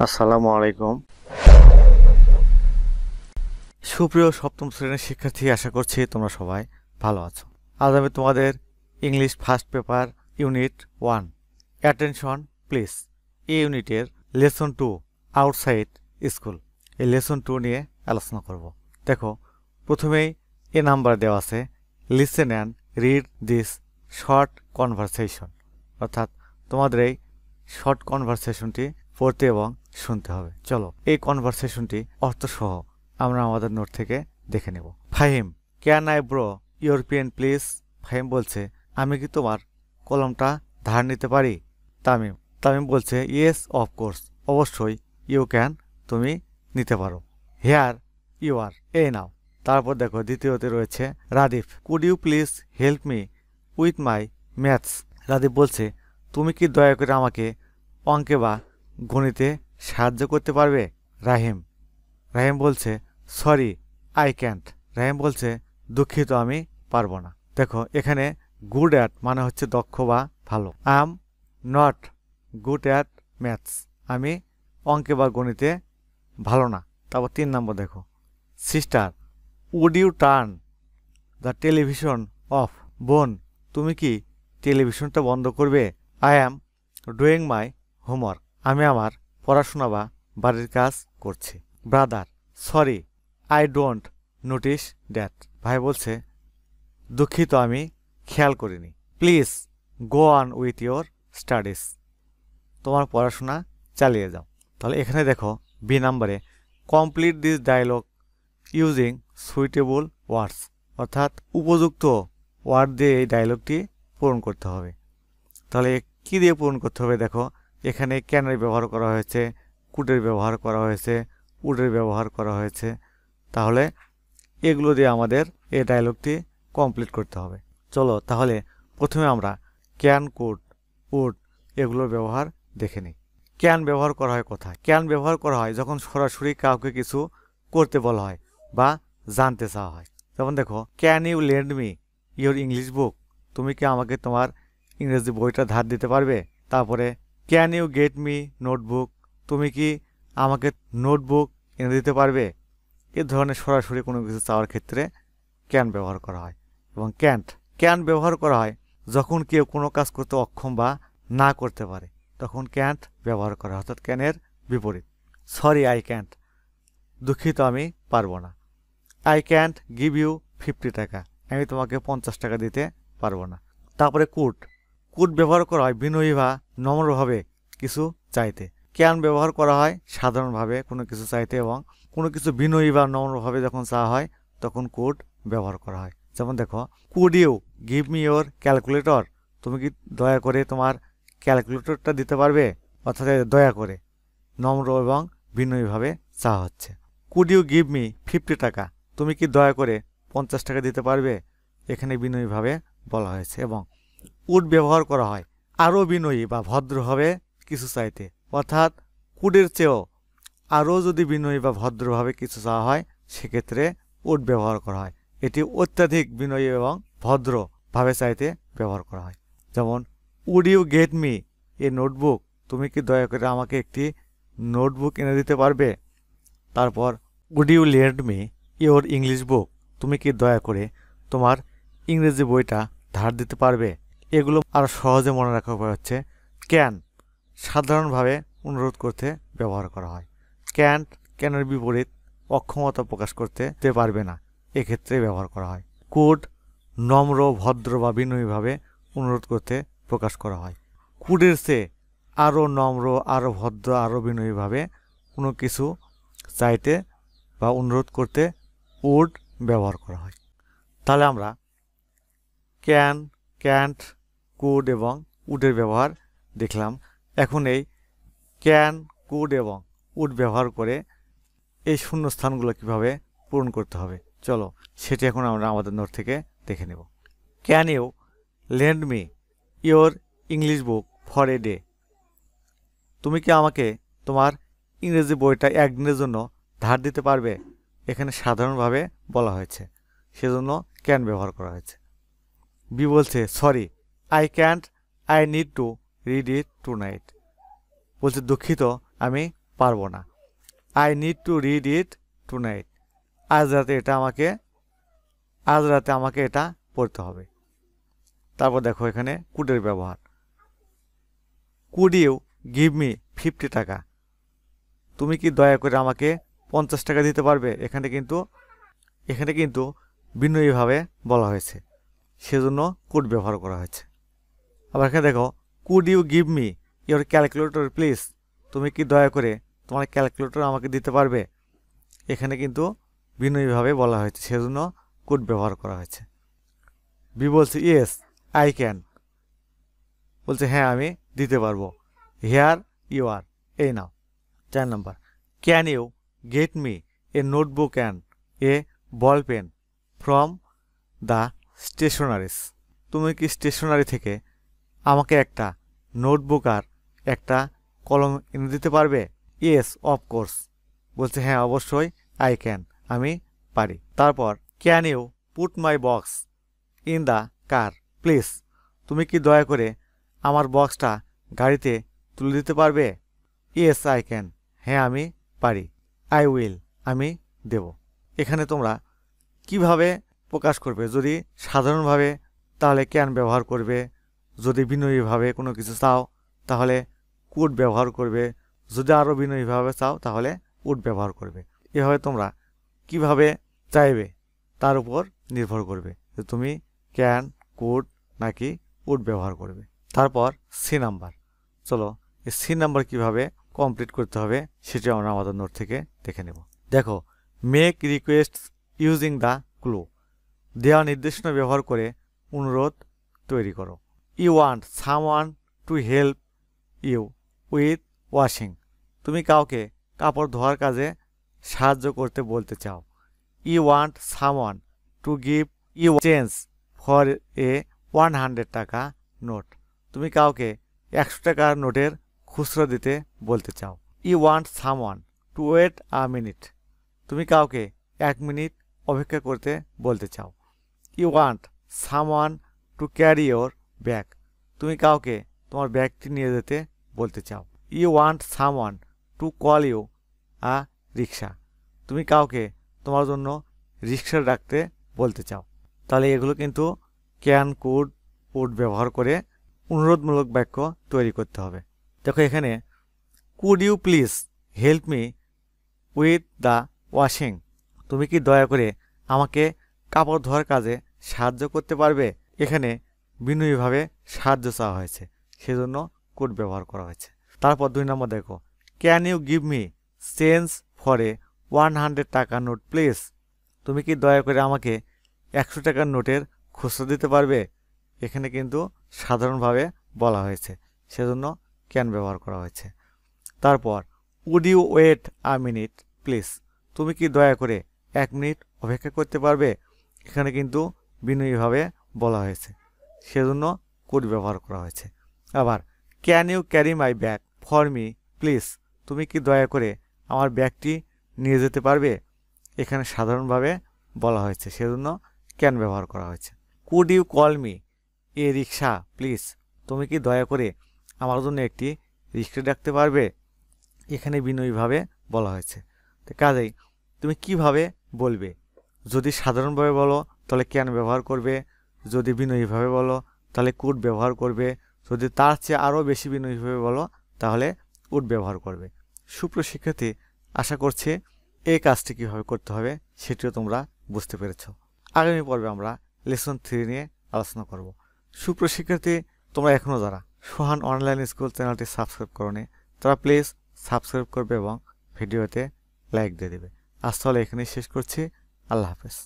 আসসালামু আলাইকুম। সুপ্রিয় সপ্তম শ্রেণীর শিক্ষার্থী, আশা করছি তোমরা সবাই ভালো আছো। আজ আমি তোমাদের English first paper unit 1 attention please এই ইউনিটের লেসন 2 আউটসাইড স্কুল এই লেসন 2 নিয়ে আলোচনা করব। দেখো, প্রথমেই এ নাম্বার দেওয়া আছে, listen and read this short conversation, অর্থাৎ তোমাদের এই শর্ট কনভারসেশনটি পড়তে এবং শুনতে হবে। চলো এই কনভারসেশনটি অর্থসহ আমরা আমাদের নোট থেকে দেখে নেব। Fahim, can I borrow your pen please? Fahim বলছে, আমি কি তোমার কলমটা ধার নিতে পারি? তামিম তামিম বলছে, ইয়েস অফকোর্স, অবশ্যই, ইউ ক্যান, তুমি নিতে পারো। হেয়ার ইউ আর, এই নাও। তারপর দেখো দ্বিতীয়তে রয়েছে Radif, could you please help me with my maths? Radif বলছে, তুমি কি দয়া করে আমাকে অঙ্কে বা গণিতে সাহায্য করতে পারবে? রাহিম রাহিম বলছে, সরি আই ক্যান্ট। রাহিম বলছে, দুঃখিত, আমি পারবো না। দেখো এখানে গুড অ্যাট মানে হচ্ছে দক্ষ বা ভালো। I am not good at maths, আমি অঙ্কে বা গণিতে ভালো না। তারপর 3 নম্বর দেখো, sister would you turn the television off? বোন, তুমি কি টেলিভিশনটা বন্ধ করবে? I am doing my homework, আমি আমার পড়াশোনা বা বাড়ির কাজ করছি। Brother, sorry I don't notice that. ভাই বলছে, দুঃখিত, আমি খেয়াল করিনি। Please go on with your studies, তোমার পড়াশোনা চালিয়ে যাও। তাহলে এখানে দেখো বি নাম্বারে, complete this dialogue using suitable words, অর্থাৎ উপযুক্ত ওয়ার্ড দিয়ে এই ডায়লগটি পূরণ করতে হবে। তাহলে কি দিয়ে পূরণ করতে হবে? দেখো এখানে ক্যানের ব্যবহার করা হয়েছে, কুডের ব্যবহার করা হয়েছে, উডের ব্যবহার করা হয়েছে। তাহলে এগুলো দিয়ে আমাদের এই ডায়লগটি কমপ্লিট করতে হবে। চলো তাহলে প্রথমে আমরা ক্যান, কুড, উড এগুলোর ব্যবহার দেখে নিই। ক্যান ব্যবহার করা হয় কোথায়? ক্যান ব্যবহার করা হয় যখন সরাসরি কাউকে কিছু করতে বলা হয় বা জানতে চাওয়া হয়। যেমন দেখো, can you lend me your English book? তুমি কি আমাকে তোমার ইংরেজি বইটা ধার দিতে পারবে? তারপরে can you get me notebook? তুমি কি আমাকে নোটবুক এনে দিতে পারবে? এ ধরনের সরাসরি কোনো কিছু চাওয়ার ক্ষেত্রে ক্যান ব্যবহার করা হয়। এবং ক্যান ব্যবহার করা হয় যখন কেউ কোনো কাজ করতে অক্ষম বা না করতে পারে, তখন ক্যান্ট ব্যবহার করা হয়, অর্থাৎ ক্যানের বিপরীত। সরি আই ক্যান্ট, দুঃখিত, আমি পারবো না। আই ক্যান্ট গিভ ইউ 50 টাকা, আমি তোমাকে 50 টাকা দিতে পারবো না। তারপরে কুড ব্যবহার করা হয় বিনয়ী বা নম্রভাবে কিছু চাইতে। ক্যান ব্যবহার করা হয় সাধারণভাবে কোনো কিছু চাইতে, এবং কোনো কিছু বিনয়ী বা নম্রভাবে যখন চাওয়া হয় তখন কুড ব্যবহার করা হয়। যেমন দেখো, could you give me your calculator? তুমি কি দয়া করে তোমার ক্যালকুলেটরটা দিতে পারবে? অর্থাৎ দয়া করে, নম্র এবং বিনয়ীভাবে চাওয়া হচ্ছে। কুড ইউ গিভ মি 50 টাকা? তুমি কি দয়া করে 50 টাকা দিতে পারবে? এখানে বিনয়ীভাবে বলা হয়েছে। এবং উড ব্যবহার করা হয় আরও বিনয়ী বা ভদ্রভাবে কিছু চাইতে, অর্থাৎ কুডের চেয়েও আরও যদি বিনয়ী বা ভদ্রভাবে কিছু চাওয়া হয় সেক্ষেত্রে উড ব্যবহার করা হয়। এটি অত্যাধিক বিনয়ী এবং ভদ্রভাবে চাইতে ব্যবহার করা হয়। যেমন, would you get me a notebook? তুমি কি দয়া করে আমাকে একটি নোটবুক এনে দিতে পারবে? তারপর would you lend me your English book? তুমি কি দয়া করে তোমার ইংরেজি বইটা ধার দিতে পারবে? এগুলো আরও সহজে মনে রাখা উপায় হচ্ছে, ক্যান সাধারণভাবে অনুরোধ করতে ব্যবহার করা হয়। ক্যানের বিপরীত অক্ষমতা প্রকাশ করতে পারবে না, এক্ষেত্রে ব্যবহার করা হয়। কুড নম্র, ভদ্র বা বিনয়ীভাবে অনুরোধ করতে প্রকাশ করা হয়। কুডের চেয়ে আরও নম্র, আরও ভদ্র, আরও বিনয়ীভাবে কোনো কিছু চাইতে বা অনুরোধ করতে উড ব্যবহার করা হয়। তাহলে আমরা ক্যান, ক্যান্ট, কুড এবং উডের ব্যবহার দেখলাম। এখন এই ক্যান, কুড এবং উড ব্যবহার করে এই শূন্যস্থানগুলো কিভাবে পূরণ করতে হবে, চলো সেটি এখন আমরা আমাদের নোট থেকে দেখে নেব। Can you lend me your English book for a day? তুমি কি আমাকে তোমার ইংরেজি বইটা একদিনের জন্য ধার দিতে পারবে? এখানে সাধারণভাবে বলা হয়েছে, সেজন্য ক্যান ব্যবহার করা হয়েছে। বি বলছে, sorry I can't, I need to read it tonight. বলছে, দুঃখিত, আমি পারবো না। I need to read it tonight. আজ রাতে আমাকে এটা পড়তে হবে। তারপর দেখো এখানে কুডের ব্যবহার। কুড ইউ গিভ মি 50 টাকা। তুমি কি দয়া করে আমাকে 50 টাকা দিতে পারবে? এখানে কিন্তু বিনয়ীভাবে বলা হয়েছে, সেজন্য কুড ব্যবহার করা হয়েছে। আবার এখানে দেখো, could you give me your calculator please. তুমি কি দয়া করে তোমার ক্যালকুলেটর আমাকে দিতে পারবে? এখানে কিন্তু বিনয়ীভাবে বলা হয়েছে, সেজন্য কুড ব্যবহার করা হয়েছে। বি বলছে ইয়েস আই ক্যান, বলছে হ্যাঁ আমি দিতে পারবো। হিয়ার ইউ আর, এই নাও। 4 নম্বর, can you get me a notebook and a ball pen from the stationeries. তুমি কি স্টেশনারি থেকে আমাকে একটা নোটবুক আর একটা কলম এনে দিতে পারবে? ইয়েস অফকোর্স, বলছে হ্যাঁ অবশ্যই আই ক্যান, আমি পারি। তারপর can you put my box in the car please. তুমি কি দয়া করে আমার বক্সটা গাড়িতে তুলে দিতে পারবে? ইয়েস আই ক্যান, হ্যাঁ আমি পারি। আই উইল, আমি দেব। এখানে তোমরা কিভাবে প্রকাশ করবে? যদি সাধারণভাবে তাহলে ক্যান ব্যবহার করবে, যদি বিনয়ীভাবে কোনো কিছু চাও তাহলে কুড ব্যবহার করবে, যদি আরও বিনয়ীভাবে চাও তাহলে উড ব্যবহার করবে। এভাবে তোমরা কিভাবে চাইবে তার উপর নির্ভর করবে যে তুমি ক্যান, কুড নাকি উড ব্যবহার করবে। তারপর সি নাম্বার। চলো এই সি নাম্বার কীভাবে কমপ্লিট করতে হবে সেটি আমরা আমাদের নোট থেকে দেখে নেব। দেখো, make requests using the clue. দেওয়া নির্দেশনা ব্যবহার করে অনুরোধ তৈরি করো। You want someone to help you with washing. তুমি কাউকে কাপড় ধোয়ার কাজে সাহায্য করতে বলতে চাও। You want someone to give you change for a 100 টাকা নোট। তুমি কাউকে 100 টাকার নোটের খুচরো দিতে বলতে চাও। You want someone to wait a minute. তুমি কাউকে 1 মিনিট অপেক্ষা করতে বলতে চাও। You want someone to carry your bag. তুমি কাউকে তোমার ব্যাগটি নিয়ে যেতে বলতে চাও। You want someone to call you a rickshaw. তুমি কাউকে তোমার জন্য রিক্সা ডাকতে বলতে চাও। তাহলে এগুলো কিন্তু ক্যান, কুড, উড ব্যবহার করে অনুরোধমূলক বাক্য তৈরি করতে হবে। দেখো এখানে could you please help me with the washing. তুমি কি দয়া করে আমাকে কাপড় ধোয়ার কাজে সাহায্য করতে পারবে? এখানে বিনয়ীভাবে সাহায্য চাওয়া হয়েছে, সেজন্য কুড ব্যবহার করা হয়েছে। তারপর 2 নম্বর দেখো, can you give me change for a 100 টাকা নোট প্লিজ। তুমি কি দয়া করে আমাকে 100 টাকার নোটের খুচরো দিতে পারবে? এখানে কিন্তু সাধারণভাবে বলা হয়েছে, সেজন্য ক্যান ব্যবহার করা হয়েছে। তারপর would you wait a minute please. তুমি কি দয়া করে 1 মিনিট অপেক্ষা করতে পারবে? এখানে কিন্তু বিনয়ীভাবে বলা হয়েছে, সেজন্য কুড ব্যবহার করা হয়েছে। আবার can you carry my bag for me please. তুমি কি দয়া করে আমার ব্যাগটি নিয়ে যেতে পারবে? এখানে সাধারণভাবে বলা হয়েছে, সেজন্য ক্যান ব্যবহার করা হয়েছে। Could you call me a rickshaw please. তুমি কি দয়া করে আমার জন্য একটি রিক্সা ডাকতে পারবে? এখানে বিনয়ীভাবে বলা হয়েছে। তো কাজেই তুমি কিভাবে বলবে? যদি সাধারণভাবে বলো তাহলে ক্যান ব্যবহার করবে, যদি বিনয়ীভাবে বলো তাহলে কুড ব্যবহার করবে, যদি তার চেয়ে আরও বেশি বিনয়ীভাবে বলো তাহলে উড ব্যবহার করবে। সুপ্রশিক্ষার্থী, আশা করছি এই কাজটি কীভাবে করতে হবে সেটিও তোমরা বুঝতে পেরেছ। আগামী পর্বে আমরা লেসন 3 নিয়ে আলোচনা করব। সুপ্রশিক্ষার্থী, তোমরা এখনও যারা সোহান অনলাইন স্কুল চ্যানেলটি সাবস্ক্রাইব করোনি তারা প্লিজ সাবস্ক্রাইব করবে এবং ভিডিওতে লাইক দিয়ে দেবে। আজ তাহলে এখানেই শেষ করছি। আল্লাহ হাফেজ।